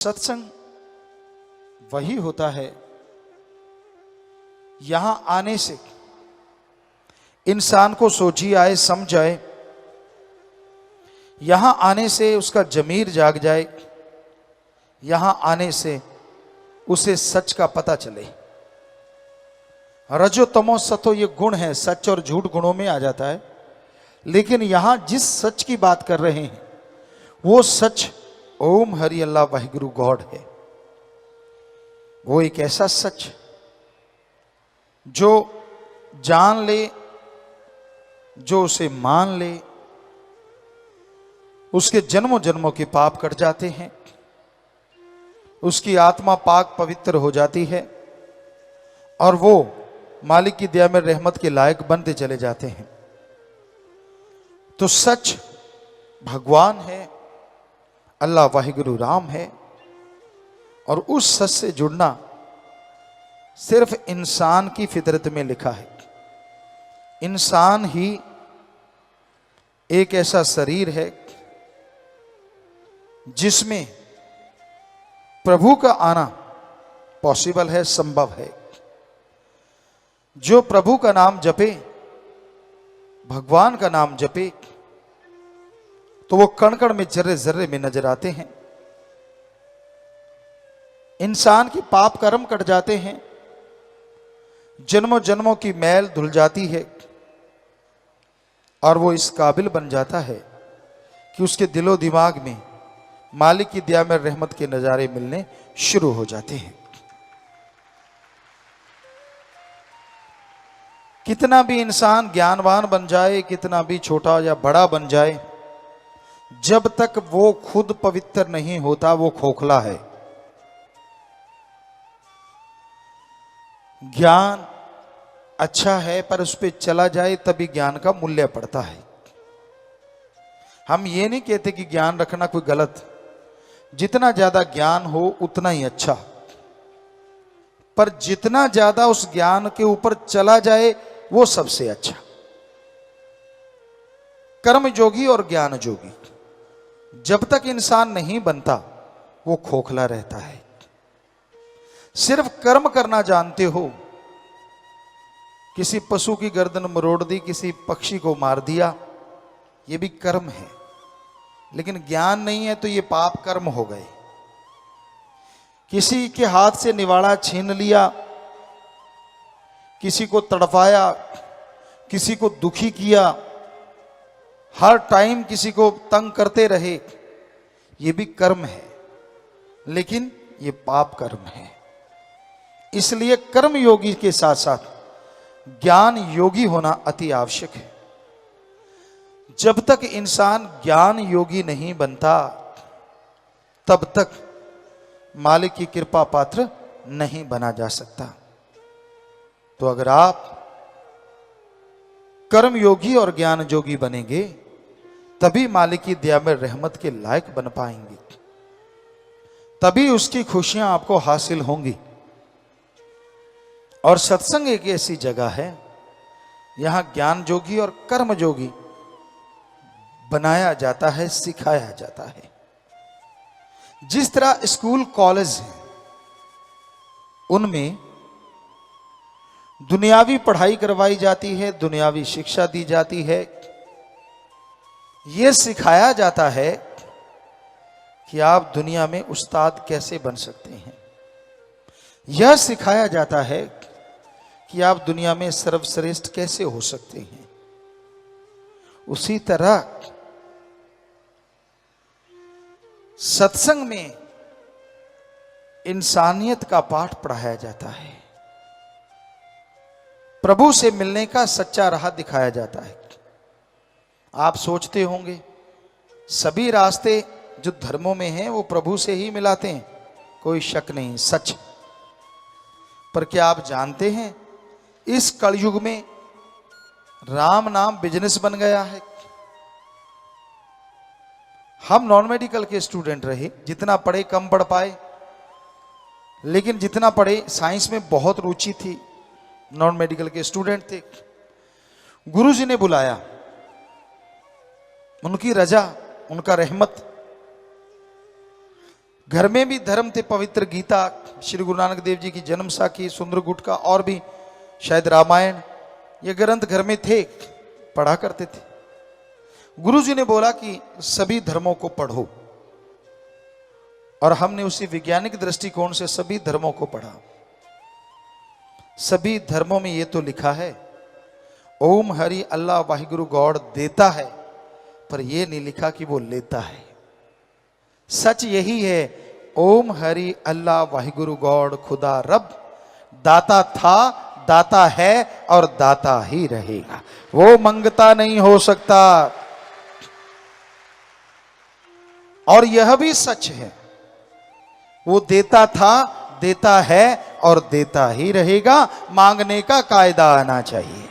सत्संग वही होता है यहां आने से इंसान को सोची आए, समझ आए, यहां आने से उसका जमीर जाग जाए, यहां आने से उसे सच का पता चले। रजो तमो सतो ये गुण है, सच और झूठ गुणों में आ जाता है। लेकिन यहां जिस सच की बात कर रहे हैं वो सच ओम हरि अल्लाह वाहिगुरु गॉड है। वो एक ऐसा सच जो जान ले, जो उसे मान ले, उसके जन्मों जन्मों के पाप कट जाते हैं, उसकी आत्मा पाक पवित्र हो जाती है और वो मालिक की दया में रहमत के लायक बनते चले जाते हैं। तो सच भगवान है, अल्लाह वाहिगुरु राम है। और उस सच से जुड़ना सिर्फ इंसान की फितरत में लिखा है। इंसान ही एक ऐसा शरीर है जिसमें प्रभु का आना पॉसिबल है, संभव है। जो प्रभु का नाम जपे, भगवान का नाम जपे, तो वो कण कण में, जर्रे जर्रे में नजर आते हैं। इंसान की पाप कर्म कट जाते हैं, जन्मों जन्मों की मैल धुल जाती है और वो इस काबिल बन जाता है कि उसके दिलो दिमाग में मालिक की दया में रहमत के नजारे मिलने शुरू हो जाते हैं। कितना भी इंसान ज्ञानवान बन जाए, कितना भी छोटा या बड़ा बन जाए, जब तक वो खुद पवित्र नहीं होता वो खोखला है। ज्ञान अच्छा है पर उस पर चला जाए तभी ज्ञान का मूल्य पड़ता है। हम ये नहीं कहते कि ज्ञान रखना कोई गलत, जितना ज्यादा ज्ञान हो उतना ही अच्छा, पर जितना ज्यादा उस ज्ञान के ऊपर चला जाए वो सबसे अच्छा। कर्म जोगी और ज्ञान जोगी जब तक इंसान नहीं बनता वो खोखला रहता है। सिर्फ कर्म करना जानते हो, किसी पशु की गर्दन मरोड़ दी, किसी पक्षी को मार दिया, ये भी कर्म है। लेकिन ज्ञान नहीं है तो ये पाप कर्म हो गए। किसी के हाथ से निवाड़ा छीन लिया, किसी को तड़पाया, किसी को दुखी किया, हर टाइम किसी को तंग करते रहे, ये भी कर्म है, लेकिन ये पाप कर्म है। इसलिए कर्म योगी के साथ साथ ज्ञान योगी होना अति आवश्यक है। जब तक इंसान ज्ञान योगी नहीं बनता तब तक मालिक की कृपा पात्र नहीं बना जा सकता। तो अगर आप कर्म योगी और ज्ञान योगी बनेंगे तभी मालिक की दया में रहमत के लायक बन पाएंगे, तभी उसकी खुशियां आपको हासिल होंगी। और सत्संग एक ऐसी जगह है यहां ज्ञान जोगी और कर्म जोगी बनाया जाता है, सिखाया जाता है। जिस तरह स्कूल कॉलेज हैं उनमें दुनियावी पढ़ाई करवाई जाती है, दुनियावी शिक्षा दी जाती है, यह सिखाया जाता है कि आप दुनिया में उस्ताद कैसे बन सकते हैं। यह सिखाया जाता है कि आप दुनिया में सर्वश्रेष्ठ कैसे हो सकते हैं। उसी तरह सत्संग में इंसानियत का पाठ पढ़ाया जाता है, प्रभु से मिलने का सच्चा राह दिखाया जाता है। आप सोचते होंगे सभी रास्ते जो धर्मों में हैं वो प्रभु से ही मिलाते हैं, कोई शक नहीं, सच। पर क्या आप जानते हैं इस कलयुग में राम नाम बिजनेस बन गया है। हम नॉन मेडिकल के स्टूडेंट रहे, जितना पढ़े कम पढ़ पाए, लेकिन जितना पढ़े साइंस में बहुत रुचि थी, नॉन मेडिकल के स्टूडेंट थे। गुरुजी ने बुलाया, उनकी रजा, उनका रहमत, घर में भी धर्म थे, पवित्र गीता, श्री गुरु नानक देव जी की जन्म साखी, सुंदर गुटका और भी शायद रामायण, ये ग्रंथ घर में थे, पढ़ा करते थे। गुरु जी ने बोला कि सभी धर्मों को पढ़ो, और हमने उसी वैज्ञानिक दृष्टिकोण से सभी धर्मों को पढ़ा। सभी धर्मों में ये तो लिखा है ओम हरि अल्लाह वाहिगुरु गॉड देता है, पर यह नहीं लिखा कि वो लेता है। सच यही है, ओम हरि अल्लाह वाहिगुरु गॉड खुदा रब दाता था, दाता है और दाता ही रहेगा, वो मंगता नहीं हो सकता। और यह भी सच है, वो देता था, देता है और देता ही रहेगा, मांगने का कायदा आना चाहिए।